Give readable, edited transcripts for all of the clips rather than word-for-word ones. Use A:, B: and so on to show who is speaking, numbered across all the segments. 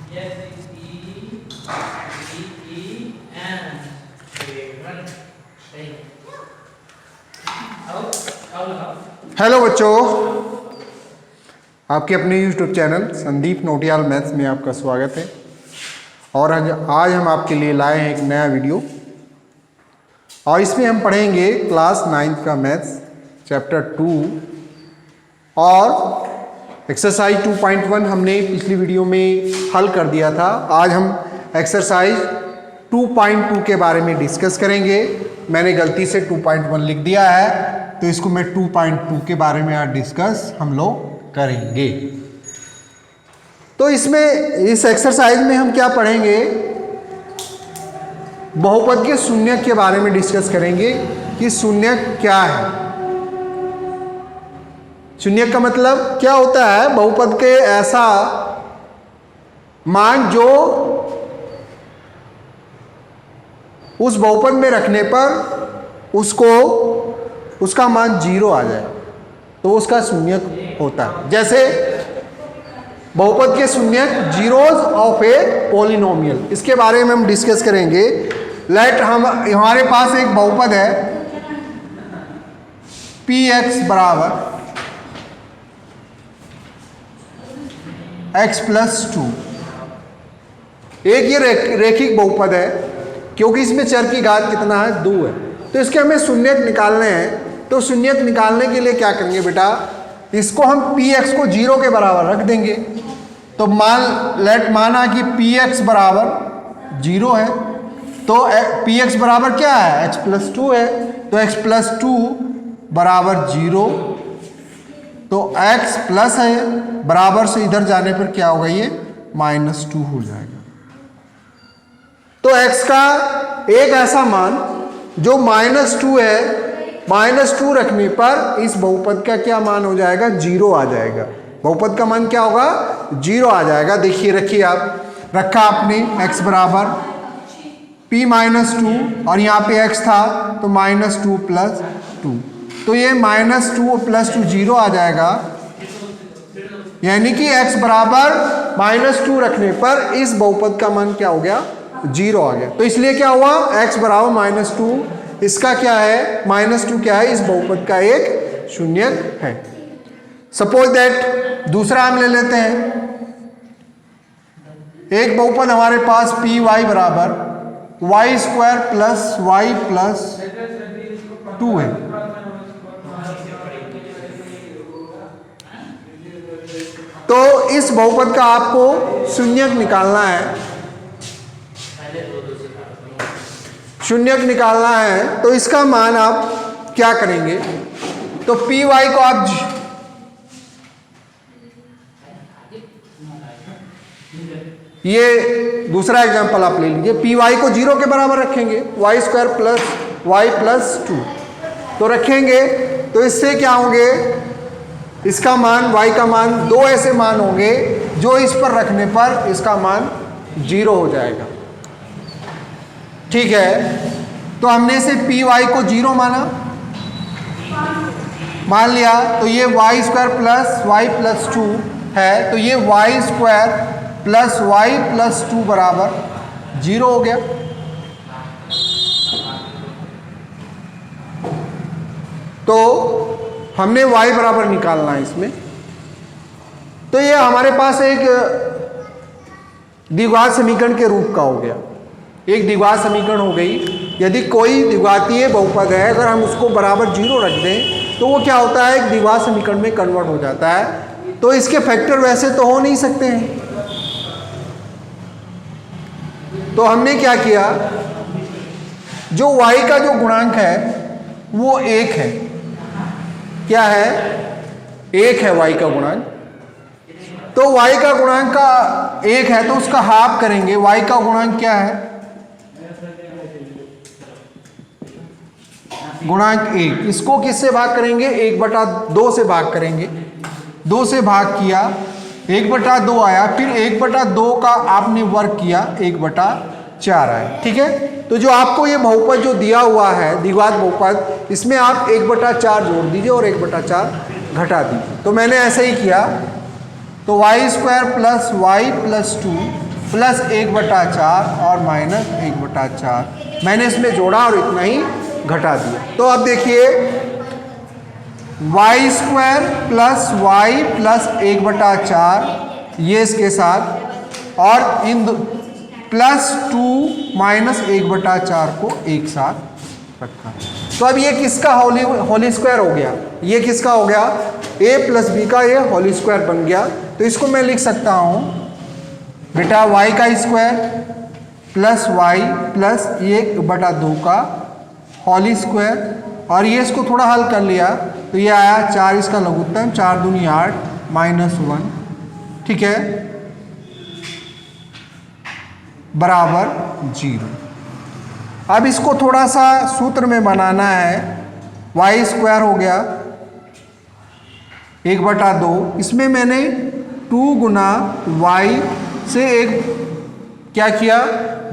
A: Hello बच्चों, आपके अपने YouTube channel Sandeep Notiyal maths में आपका स्वागत है। और आज हम आपके लिए लाए हैं एक नया वीडियो और इसमें हम पढ़ेंगे क्लास 9th का मैथ्स चैप्टर 2 और एक्सरसाइज 2.1 हमने पिछली वीडियो में हल कर दिया था। आज हम एक्सरसाइज 2.2 के बारे में डिस्कस करेंगे। मैंने गलती से 2.1 लिख दिया है तो इसको मैं 2.2 के बारे में आज डिस्कस हम लोग करेंगे। तो इसमें इस एक्सरसाइज में हम क्या पढ़ेंगे, बहुपद के शून्यक के बारे में डिस्कस करेंगे कि शून्यक क्या है। शून्यक का मतलब क्या होता है, बहुपद के ऐसा मान जो उस बहुपद में रखने पर उसका मान 0 आ जाए तो उसका शून्यक होता है। जैसे बहुपद के शून्यक जीरोज ऑफ ए पॉलिनोमियल, इसके बारे में हम डिस्कस करेंगे। लेट हमारे पास एक बहुपद है px बराबर x+2। एक ये रेखिक बहुपद है क्योंकि इसमें चर की घात कितना है, 2 है। तो इसके हमें शून्यक निकालने हैं। तो शून्यक निकालने के लिए क्या करेंगे बेटा, इसको हम px को 0 के बराबर रख देंगे। तो माना कि px बराबर 0 है तो px बराबर क्या है, x+2 है। तो x+2 बराबर 0, तो x प्लस है, बराबर से इधर जाने पर क्या होगा, ये -2 हो जाएगा। तो x का एक ऐसा मान जो -2 है, -2 रखने पर इस बहुपद का क्या मान हो जाएगा, 0 आ जाएगा। बहुपद का मान क्या होगा, 0 आ जाएगा। देखिए रखिए, आप रखा आपने x बराबर p-2 और यहाँ पे x था तो -2 + 2, तो ये -2 + 2 0 आ जाएगा। यानी कि x बराबर -2 रखने पर इस बहुपद का मान क्या हो गया, 0 आ गया। तो इसलिए क्या हुआ, x बराबर -2, इसका क्या है, -2 क्या है, इस बहुपद का एक शून्यक है। सपोज दैट दूसरा हम ले लेते हैं। एक बहुपद हमारे पास py बराबर y² + y + 2 है। तो इस बहुपद का आपको शून्यक निकालना है। शून्यक निकालना है तो इसका मान आप क्या करेंगे, तो py को आप ये दूसरा एग्जांपल आप ले लीजिए, py को 0 के बराबर रखेंगे, y² + y + 2 तो रखेंगे। तो इससे क्या होंगे, इसका मान y का मान 2 ऐसे मान होंगे जो इस पर रखने पर इसका मान 0 हो जाएगा। ठीक है, तो हमने इसे py को 0 मान लिया, तो ये y² + y + 2 है, तो ये y² + y + 2 बराबर 0 हो गया। तो हमने y बराबर निकालना है इसमें। तो ये हमारे पास एक द्विघात समीकरण के रूप का हो गया, एक द्विघात समीकरण हो गई। यदि कोई द्विघातीय बहुपद है, अगर हम उसको बराबर 0 रख दें तो वो क्या होता है, एक द्विघात समीकरण में कन्वर्ट हो जाता है। तो इसके फैक्टर वैसे तो हो नहीं सकते हैं। तो हमने क्या किया, जो y का जो गुणांक है वो 1 है। क्या है, 1 है y का गुणांक। तो y का गुणांक का 1 है तो उसका हाफ करेंगे। y का गुणांक क्या है, गुणांक 1। इसको किससे भाग करेंगे, 1/2 से भाग करेंगे। 2 से भाग किया, 1/2 आया, फिर 1/2 का आपने वर्ग किया, 1/4 आया। ठीक है, तो जो आपको ये बहुपद जो दिया हुआ है द्विघात बहुपद, इसमें आप 1/4 जोड़ दीजिए और 1/4 घटा दीजिए। तो मैंने ऐसे ही किया, तो y² + y + 2 प्लस 1/4 और माइनस 1/4। मैंने इसमें जोड़ा और इतना ही घटा दिया। तो अब देखिए y² प्लस y प्लस 1/4 ये इसके साथ, और इन प्लस 2 माइनस 1/4 को एक साथ रखा। तो अब ये किसका होली स्क्वायर हो गया? ये किसका हो गया? a प्लस b का ये होली स्क्वायर बन गया। तो इसको मैं लिख सकता हूँ बेटा y का स्क्वायर प्लस y प्लस 1/2 का होली स्क्वायर, और ये इसको थोड़ा हल कर लिया तो ये आया 4 इसका लघुत्तम, 4 दूनी 8 माइनस 1, ठीक है, बराबर 0। अब इसको थोड़ा सा सूत्र में बनाना है। y² हो गया 1/2, इसमें मैंने 2 गुना y से एक क्या किया,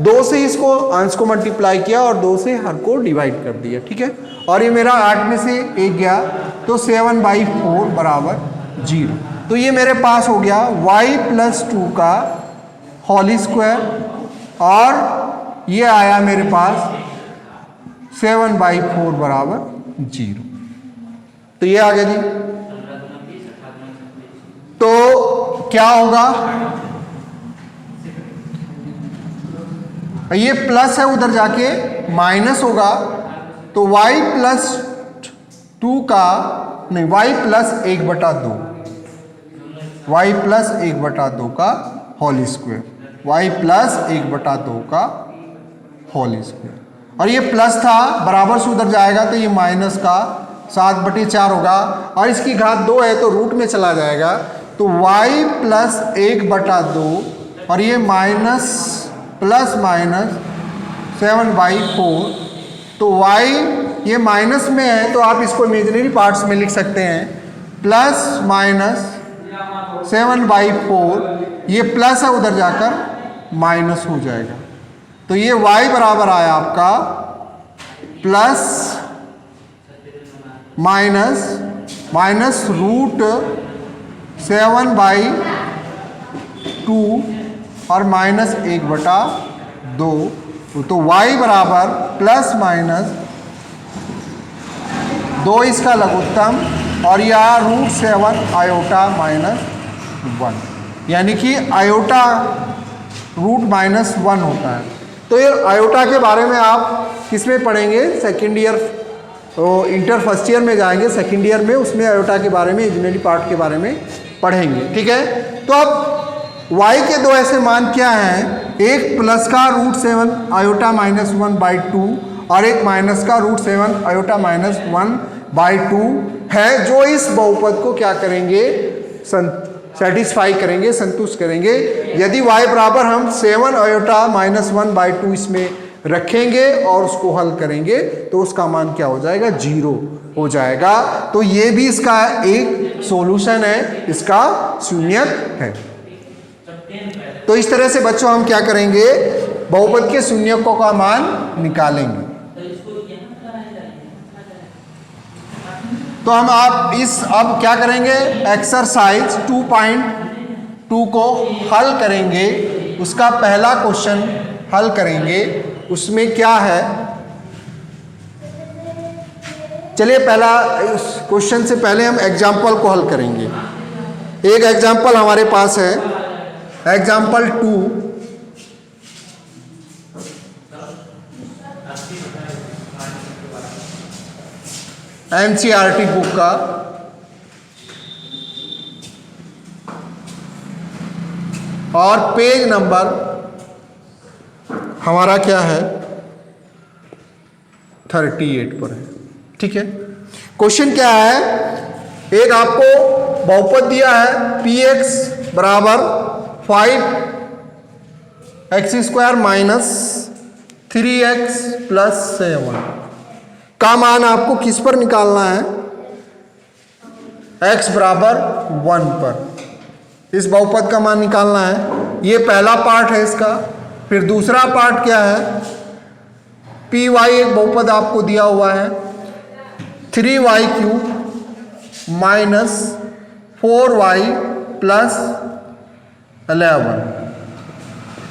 A: 2 से इसको अंश को मल्टीप्लाई किया और 2 से हर को डिवाइड कर दिया, ठीक है। और ये मेरा 8 में से 1 गया तो 7/4 बराबर 0। तो ये मेरे पास हो गया y प्लस 2 का होली स्क्वायर, और ये आया मेरे पास 7/4 बराबर 0। तो ये आ गया जी। तो क्या होगा, ये प्लस है उधर जाके माइनस होगा, तो y प्लस 2 का नहीं, y प्लस 1/2, y प्लस 1/2 का होली स्क्वायर, y प्लस 1/2 का होली स्क्वायर। और ये प्लस था, बराबर से उधर जाएगा तो ये माइनस का 7/4 होगा, और इसकी घात 2 है तो रूट में चला जाएगा, तो y प्लस 1/2 और ये माइनस प्लस माइनस 7/4, तो y ये माइनस में है तो आप इसको इमेजिनरी पार्ट्स में लिख सकते हैं, प्लस माइनस 7/4, ये प्लस है उधर जाकर माइनस हो जाएगा। तो ये y बराबर आया आपका प्लस माइनस माइनस रूट 7/2 और माइनस 1/2, तो y बराबर प्लस माइनस 2 इसका लघुत्तम, और यह रूट 7 आयोटा माइनस 1, यानी कि आयोटा रूट माइनस 1 होता है। तो ये आयोटा के बारे में आप किसमें पढ़ेंगे, सेकेंड ईयर, तो इंटर फर्स्ट ईयर में जाएंगे, सेकेंड ईयर में उसमें आयोटा के बारे में, इमेजिनरी पार्ट के बारे में पढ़ेंगे, ठीक है। तो अब y के दो ऐसे मान क्या हैं, एक प्लस का रूट 7 आयोटा माइनस 1/2 और एक माइनस का रूट 7 आयोटा माइनस 1/2 है, जो इस बहुपद को क्या करेंगे, सेटिस्फाई करेंगे, संतुष्ट करेंगे। यदि y बराबर हम 7 आयोटा माइनस 1/2 इसमें रखेंगे और उसको हल करेंगे तो उसका मान क्या हो जाएगा, 0 हो जाएगा। तो ये भी इसका एक सॉल्यूशन है, इसका शून्यक है। तो इस तरह से बच्चों हम क्या करेंगे, बहुपद के शून्यकों का मान निकालेंगे। तो हम आप इस अब क्या करेंगे, एक्सरसाइज 2.2 को हल करेंगे। उसका पहला क्वेश्चन हल करेंगे, उसमें क्या है, चलिए पहला उस क्वेश्चन से पहले हम एग्जाम्पल को हल करेंगे। एक एग्जाम्पल हमारे पास है, एग्जाम्पल 2, NCERT बुक का, और पेज नंबर हमारा क्या है, 38 पर है, ठीक है। क्वेश्चन क्या है, एक आपको बहुपद दिया है px बराबर 5x² माइनस 3x प्लस 7 का मान आपको किस पर निकालना है, x बराबर 1 पर इस बहुपद का मान निकालना है। ये पहला पार्ट है इसका। फिर दूसरा पार्ट क्या है, पी वाई एक बहुपद आपको दिया हुआ है 3y³ माइनस 4y प्लस 11।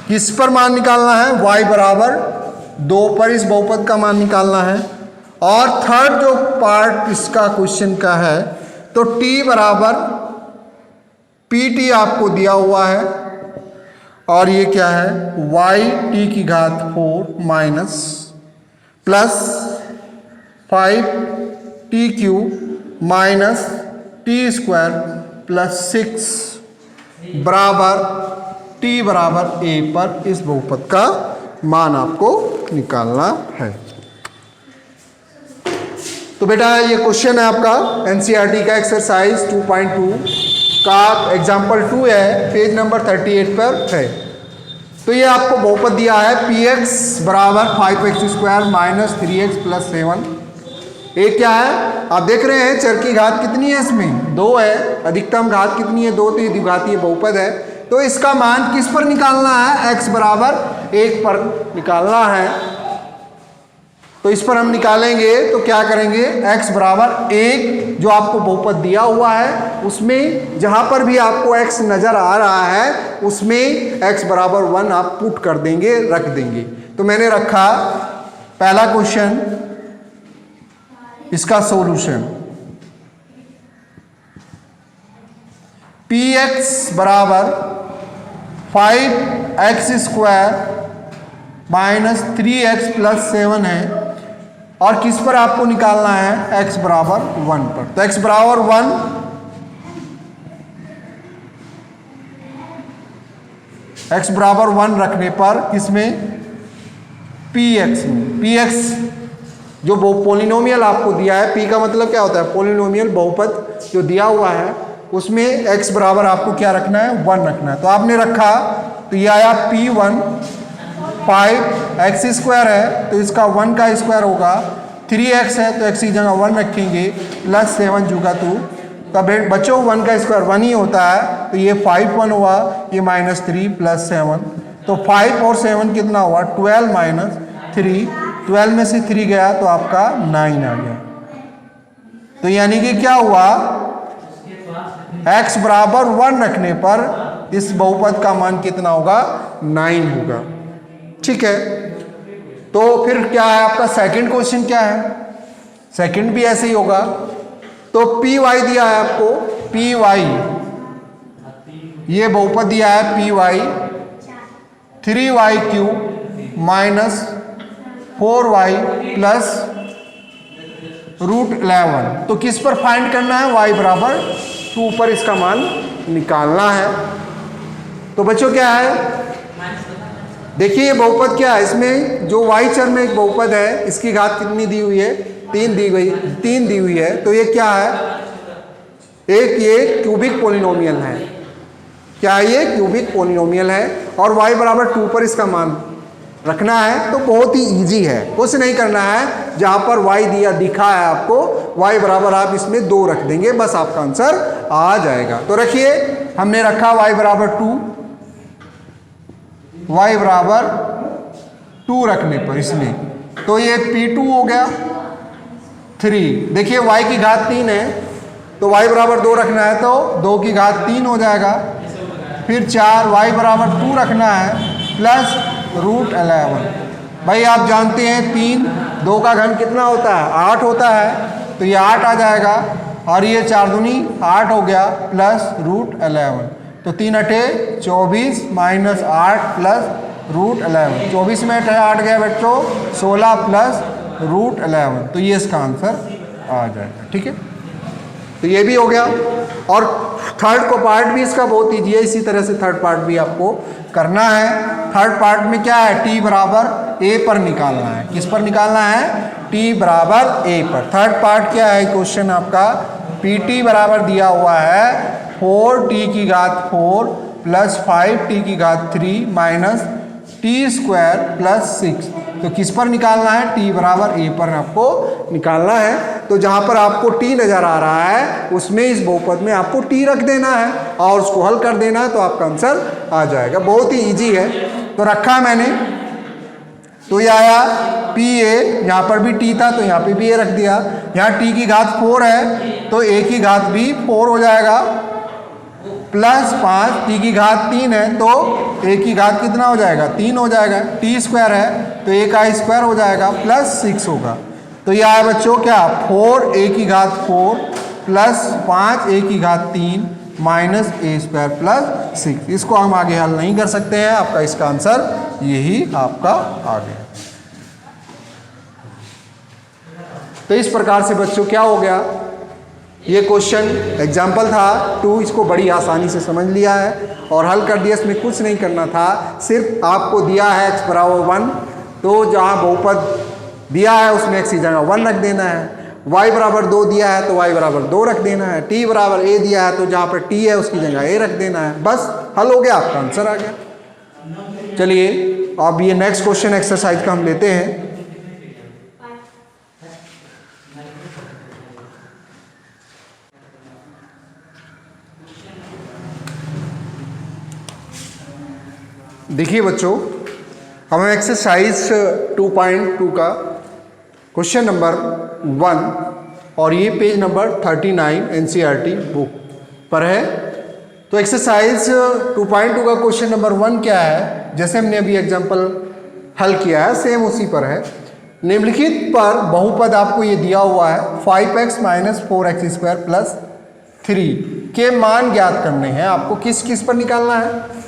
A: किस पर मान निकालना है, y बराबर 2 पर इस बहुपद का मान निकालना है। और थर्ड जो पार्ट इसका क्वेश्चन का है, तो t बराबर pt आपको दिया हुआ है, और ये क्या है, y t की घात 4 minus plus 5 t cube minus T square plus 6 बराबर t बराबर a पर इस बहुपद का मान आपको निकालना है। तो बेटा ये क्वेश्चन है आपका एनसीईआरटी का एक्सरसाइज 2.2 का एग्जाम्पल 2 है, पेज नंबर 38 पर है। तो ये आपको बहुपद दिया है px बराबर 5x square minus 3x plus 7। एक क्या है, आप देख रहे हैं चर की घात कितनी है, इसमें 2 है, अधिकतम घात कितनी है 2, तो ये द्विघातीय बहुपद है। तो इसका मान किस पर निकालना है, x बराबर 1 पर निकालना है। तो इस पर हम निकालेंगे तो क्या करेंगे, x बराबर 1 जो आपको बहुपद दिया हुआ है उसमें जहां पर भी आपको x नजर आ रहा है उसमें x बराबर 1 आप पुट कर देंगे, रख देंगे। तो मैंने रखा पहला क्वेश्चन, इसका सॉल्यूशन px बराबर 5x square minus 3x plus 7 है, और किस पर आपको निकालना है, x बराबर 1 पर। तो x बराबर 1, x बराबर 1 रखने पर किसमें, px में, px जो पोलिनोमियल आपको दिया है, p का मतलब क्या होता है, पोलिनोमियल बहुपद जो दिया हुआ है उसमें x बराबर आपको क्या रखना है, 1 रखना है। तो आपने रखा, तो ये आया p1, 5x स्क्वायर है तो इसका 1 का स्क्वायर होगा, 3x है तो x की जगह 1 रखेंगे, प्लस 7 जुगा 2। तब बच्चों 1 का स्क्वायर 1 ही होता है, तो ये 5 1 हुआ, ये माइनस 3 प्लस 7, तो 5 और 7 कितना हुआ, 12 माइनस 3, 12 में से 3 गया तो आपका 9 आ गया। तो यानी कि क्या हुआ, x बराबर 1 रखने पर इस बहुपद का मान कितना होगा, 9 होगा। ठीक है, तो फिर क्या है आपका सेकंड क्वेश्चन, क्या है, सेकंड भी ऐसे ही होगा। तो py दिया है आपको, py ये बहुपद दिया है py 3y cube minus 4y plus √11। तो किस पर फाइंड करना है, y बराबर 2 पर इसका मान निकालना है। तो बच्चों क्या है, देखिए ये बहुपद क्या है, इसमें जो y चर में एक बहुपद है, इसकी घात कितनी दी हुई है, 3 दी हुई है। तो ये क्या है, एक ये क्यूबिक पोलिनोमियल है, क्या ये क्यूबिक पोलिनोमियल है, और y बराबर 2 पर इसका मान रखना है। तो बहुत ही इजी है, कुछ नहीं करना है, जहां पर y दिखा है आपको, y बराबर आप इसमें 2 रख देंगे, बस आपका आंसर आ जाएगा। तो रखिए, हमने रखा y बराबर 2, y बराबर 2 रखने पर इसमें, तो ये p2 हो गया 3। देखिए y की घात 3 है, तो y बराबर 2 रखना है तो 2 की घात 3 हो जाएगा, फिर 4, y बराबर 2 रखना है प्लस √11। भाई आप जानते हैं 3, 2 का घन कितना होता है, 8 होता है, तो ये 8 आ जाएगा, और ये 4 दूनी 8 हो गया प्लस √11। तो 3 अठे 24 माइनस 8 प्लस √11, 24 में 8 गया बच्चों 16 प्लस √11, तो ये इसका आंसर आ जाएगा। ठीक है, तो ये भी हो गया। और थर्ड को पार्ट भी इसका बहुत ईजी है, इसी तरह से थर्ड पार्ट भी आपको करना है। थर्ड पार्ट में क्या है, t बराबर a पर निकालना है। किस पर निकालना है, t बराबर a पर। थर्ड पार्ट क्या है क्वेश्चन आपका, pt बराबर दिया हुआ है 4t की घात 4 प्लस 5t की घात 3 माइनस टी स्क्वायर प्लस 6। तो किस पर निकालना है, t बराबर a पर आपको निकालना है। तो जहां पर आपको t नजर आ रहा है उसमें इस बहुपद में आपको t रख देना है और उसको हल कर देना है, तो आपका आंसर आ जाएगा। बहुत ही इजी है। तो रखा मैंने, तो ये आया पी ए, यहाँ पर भी t था तो यहाँ पे भी a रख दिया। यहाँ t की घात 4 है तो a की घात भी 4 हो जाएगा। प्लस 5, टी की घात 3 है तो ए की घात कितना हो जाएगा, 3 हो जाएगा। टी स्क्वायर है तो ए का स्क्वायर हो जाएगा प्लस 6 होगा। तो ये आया बच्चों क्या, 4 ए की घात 4 प्लस 5 ए की घात 3 माइनस ए स्क्वायर प्लस 6। इसको हम आगे हल नहीं कर सकते हैं, आपका इसका आंसर यही आपका आ गया। तो इस प्रकार से बच्चों क्या हो गया, ये क्वेश्चन एग्जाम्पल था 2, इसको बड़ी आसानी से समझ लिया है और हल कर दिया। इसमें कुछ नहीं करना था, सिर्फ आपको दिया है x बराबर 1, तो जहाँ बहुपद दिया है उसमें x की जगह 1 रख देना है। y बराबर 2 दिया है तो y बराबर 2 रख देना है। t बराबर a दिया है तो जहाँ पर t है उसकी जगह a रख देना है। बस हल हो गया, आपका आंसर आ गया। चलिए अब ये नेक्स्ट क्वेश्चन एक्सरसाइज का हम लेते हैं। देखिए बच्चों, हम एक्सरसाइज 2.2 का क्वेश्चन नंबर 1 और ये पेज नंबर 39 एनसीईआरटी बुक पर है। तो एक्सरसाइज 2.2 का क्वेश्चन नंबर 1 क्या है, जैसे हमने अभी एग्जांपल हल किया है सेम उसी पर है। निम्नलिखित पर बहुपद आपको ये दिया हुआ है 5x minus 4x square plus 3 के मान ज्ञात करने हैं। आपको किस किस पर निकालना है,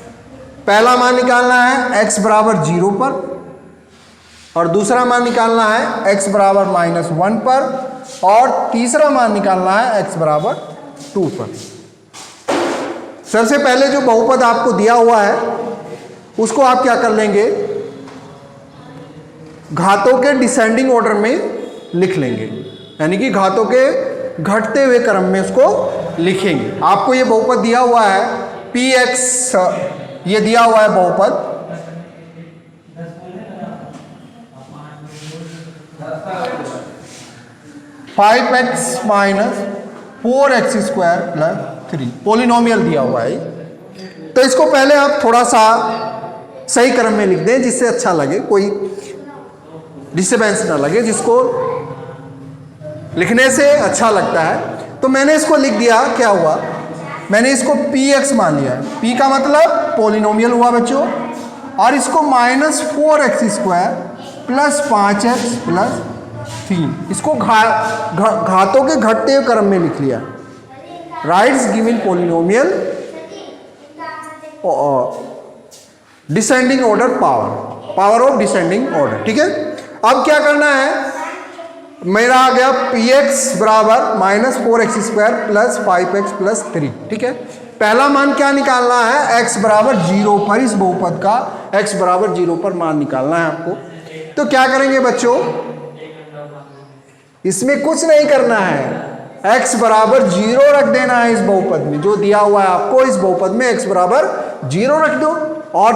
A: पहला मान निकालना है x बराबर 0 पर और दूसरा मान निकालना है x बराबर -1 पर और तीसरा मान निकालना है x बराबर 2 पर। सबसे पहले जो बहुपद आपको दिया हुआ है उसको आप क्या कर लेंगे, घातों के डिसेंडिंग ऑर्डर में लिख लेंगे, यानी कि घातों के घटते हुए क्रम में उसको लिखेंगे। आपको ये बहुपद दिया हुआ है px, ये दिया हुआ है बहुपद 5x minus 4x square plus 3, polynomial दिया हुआ है। तो इसको पहले आप थोड़ा सा सही क्रम में लिख दें जिससे अच्छा लगे, कोई डिस्टर्बेंस ना लगे, जिसको लिखने से अच्छा लगता है। तो मैंने इसको लिख दिया, क्या हुआ, मैंने इसको px मान लिया है। p का मतलब पोलिनोमियल हुआ बच्चों, और इसको -4x square plus 5x plus 3, इसको घातों के घटते हुए क्रम में लिख लिया। Rights given polynomial descending order power of descending order. ठीक है, अब क्या करना है, मेरा आ गया px बराबर -4x square plus 5x plus 3। ठीक है, पहला मान क्या निकालना है, x बराबर 0 पर, इस बहुपद का x बराबर 0 पर मान निकालना है आपको। तो क्या करेंगे बच्चों, इसमें कुछ नहीं करना है, x बराबर 0 रख देना है। इस बहुपद में जो दिया हुआ है आपको, इस बहुपद में x बराबर 0 रख दो और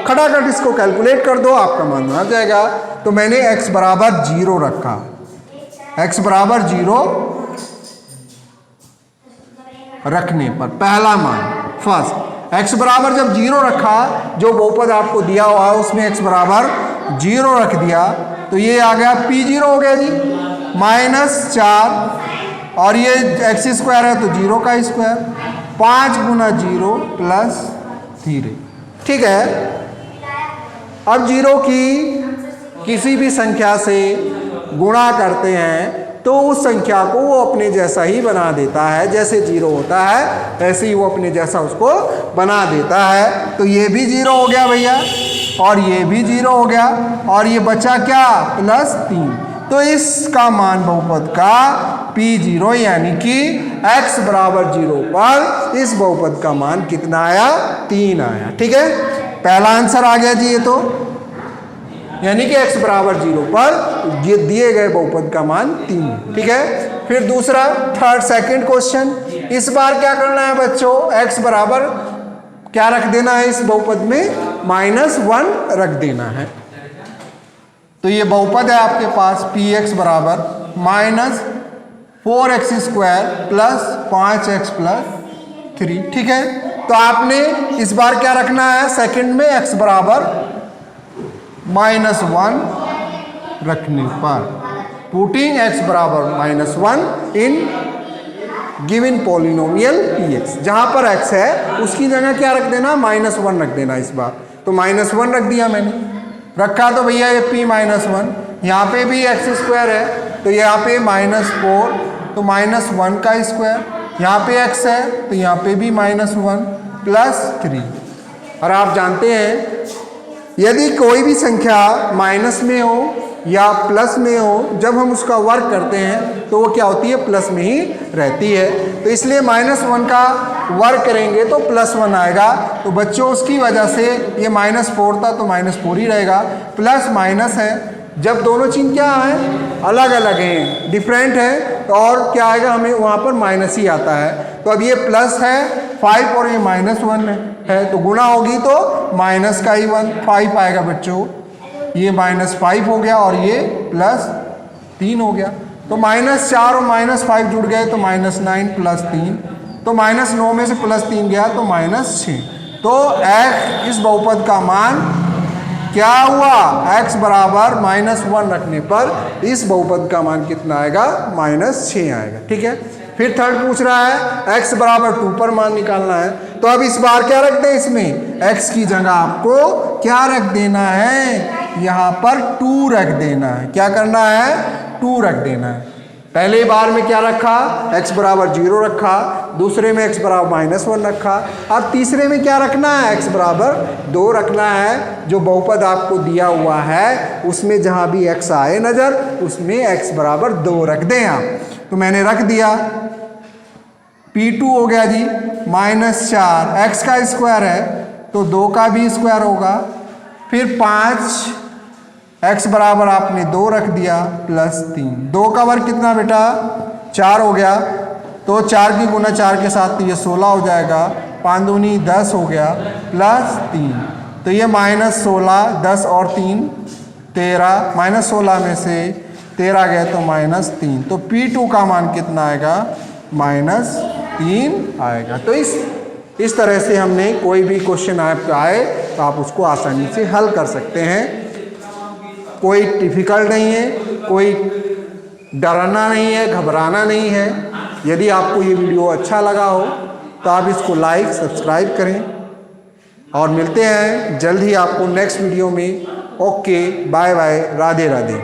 A: खटाखट इसको कैलकुलेट कर दो, आपका मान आ जाएगा। तो मैंने x बराबर 0 रखा, x बराबर 0 रखने पर पहला मान फर्स्ट, x बराबर जब 0 रखा, जो बहुपद आपको दिया हुआ है उसमें x बराबर 0 रख दिया, तो ये आ गया p0 हो गया जी, -4 और ये x स्क्वायर है तो 0 का स्क्वायर, 5 गुना 0 प्लस 3। ठीक है, अब 0 की किसी भी संख्या से गुणा करते हैं तो उस संख्या को वो अपने जैसा ही बना देता है, जैसे 0 होता है ऐसे ही वो अपने जैसा उसको बना देता है। तो ये भी 0 हो गया भैया और ये भी 0 हो गया और ये बचा क्या, +3। तो इसका मान बहुपद का p0 यानी कि x बराबर 0 पर इस बहुपद का मान कितना आया, 3 आया। ठीक है, पहला आंसर आ गया जी ये, तो यानी कि x बराबर 0 पर ये दिए गए बहुपद का मान 3। ठीक है, फिर दूसरा सेकंड क्वेश्चन, इस बार क्या करना है बच्चों, x बराबर क्या रख देना है, इस बहुपद में -1 रख देना है। तो ये बहुपद है आपके पास px बराबर -4x square plus 5x plus 3। ठीक है, तो आपने इस बार क्या रखना है, सेकंड में x बराबर -1 रखने पर, पुटिंग x बराबर -1 इन गिवन पॉलिनोमियल px। जहाँ पर x है उसकी जगह क्या रख देना, -1 रख देना इस बार। तो -1 रख दिया मैंने, रखा तो भैया ये p -1, यहाँ पे भी x² है तो यहाँ पे -4, तो -1 का स्क्वायर, यहाँ पे x है तो यहाँ पे भी -1 प्लस 3। और आप जानते हैं यदि कोई भी संख्या माइनस में हो या प्लस में हो, जब हम उसका वर्क करते हैं तो वो क्या होती है, प्लस में ही रहती है। तो इसलिए -1 का वर्क करेंगे तो +1 आएगा। तो बच्चों उसकी वजह से ये -4 था तो -4 ही रहेगा, प्लस माइनस है। जब दोनों चिन्ह क्या है, अलग अलग हैं, डिफरेंट है, तो और क्या आएगा, हमें वहाँ पर माइनस ही आता है। तो अब ये प्लस है 5 और ये -1 है, तो गुणा होगी तो माइनस का ही 5 आएगा बच्चों। ये -5 हो गया और ये +3 हो गया। तो -4 और -5 जुड़ गए तो -9 प्लस 3, तो -9 में से +3 गया तो -6। तो x इस बहुपद का मान क्या हुआ, x बराबर -1 रखने पर इस बहुपद का मान कितना आएगा, -6 आएगा। ठीक है, फिर थर्ड पूछ रहा है x बराबर 2 पर मान निकालना है। तो अब इस बार क्या रख दें, इसमें x की जगह आपको क्या रख देना है, यहाँ पर 2 रख देना है। क्या करना है, 2 रख देना है। पहले बार में क्या रखा, x बराबर 0 रखा, दूसरे में x बराबर -1 रखा, अब तीसरे में क्या रखना है, x बराबर 2 रखना है। जो बहुपद आपको दिया हुआ है उसमें जहाँ भी x आए नज़र, उसमें x बराबर 2 रख दें आप। तो मैंने रख दिया, P2 हो गया जी -4, x का स्क्वायर है तो 2 का भी स्क्वायर होगा, फिर 5, x बराबर आपने 2 रख दिया +3, 2 का वर्ग कितना बेटा, 4 हो गया, तो 4 की गुना 4 के साथ तो ये 16 हो जाएगा, 5 दूनी 10 हो गया +3, तो ये -16, 10 और 3 13, -16 में से 13 गए तो -3, तो P2 का मान कितना आएगा, -3 आएगा। तो इस तरह से हमने कोई भी क्वेश्चन आपको आए तो आप उसको आसानी से हल कर सकते हैं। कोई डिफिकल्ट नहीं है, कोई डरना नहीं है, घबराना नहीं है। यदि आपको ये वीडियो अच्छा लगा हो तो आप इसको लाइक सब्सक्राइब करें और मिलते हैं जल्द ही आपको नेक्स्ट वीडियो में। Okay, bye bye, Radhe Radhe.